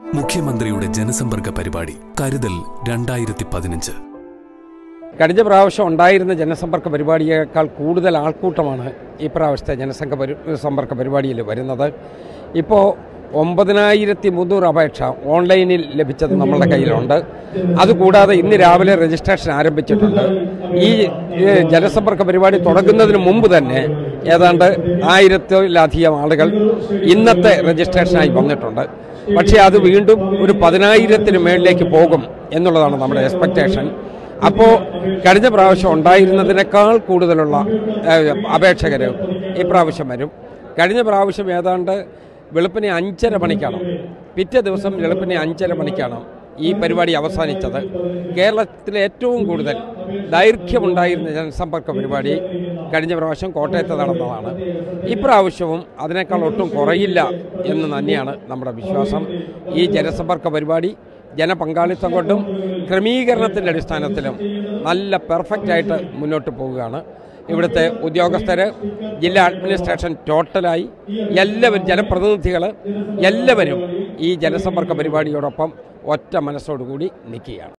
മുഖ്യമന്ത്രിയുടെ ജനസമ്പർക്ക പരിപാടി കരുതൽ 2015. കഴിഞ്ഞ പ്രാവശ്യം ഉണ്ടായിരുന്ന ജനസമ്പർക്ക പരിപാടിയേക്കാൾ കൂടുതൽ ആൾക്കൂട്ടമാണ് ഈ പ്രാവശ്യത്തെ ജനസമ്പർക്ക പരിപാടിയിൽ വരുന്നത്. ഇപ്പോൾ 9300 അപേക്ഷ ഓൺലൈനിൽ ലഭിച്ചത് നമ്മളുടെ കയ്യിലുണ്ട്. അതുകൂടാതെ ഇന്ന് രാവിലെ രജിസ്ട്രേഷൻ ആരംഭിച്ചിട്ടുണ്ട്. ഈ ജനസമ്പർക്ക പരിപാടി തുടങ്ങുന്നതിന് മുമ്പ് തന്നെ ഏതാണ്ട് 1000-ലധികം ആളുകൾ ഇന്നത്തെ രജിസ്ട്രേഷനായി വന്നിട്ടുണ്ട്. പക്ഷേ അത് വീണ്ടും ഒരു 10,000-ന് മേളിലേക്ക് പോകും എന്നുള്ളതാണ് നമ്മുടെ എക്സ്പെക്റ്റേഷൻ. അപ്പോൾ കഴിഞ്ഞ പ്രാവശ്യം ഉണ്ടായിരുന്നതിനേക്കാൾ കൂടുതലുള്ള അപേക്ഷകർ ഇപ്രാവശ്യം വരും. കഴിഞ്ഞ പ്രാവശ്യം ഏതാണ്ട് വെളുപ്പിനെ 5:30 മണിക്കാണ്, പിറ്റേ ദിവസം വെളുപ്പിനെ 5:30 മണിക്കാണ് ഈ പരിപാടി അവസാനിച്ചത്. കേരളത്തിലെ ഏറ്റവും കൂടുതൽ ദൈർഘ്യമുണ്ടായിരുന്ന ജനസമ്പർക്ക പരിപാടി കഴിഞ്ഞ പ്രാവശ്യം കോട്ടയത്ത് നടന്നതാണ്. ഇപ്രാവശ്യവും അതിനേക്കാൾ ഒട്ടും കുറയില്ല എന്ന് തന്നെയാണ് നമ്മുടെ വിശ്വാസം. ഈ ജനസമ്പർക്ക പരിപാടി ജനപങ്കാളിത്തം കൊണ്ടും ക്രമീകരണത്തിൻ്റെ അടിസ്ഥാനത്തിലും നല്ല പെർഫെക്റ്റായിട്ട് മുന്നോട്ട് പോവുകയാണ്. ഇവിടുത്തെ ഉദ്യോഗസ്ഥർ, ജില്ലാ അഡ്മിനിസ്ട്രേഷൻ ടോട്ടലായി എല്ലാവരും, ജനപ്രതിനിധികൾ എല്ലാവരും ഈ ജനസമ്പർക്ക പരിപാടിയോടൊപ്പം ഒറ്റ മനസ്സോടുകൂടി നിൽക്കുകയാണ്.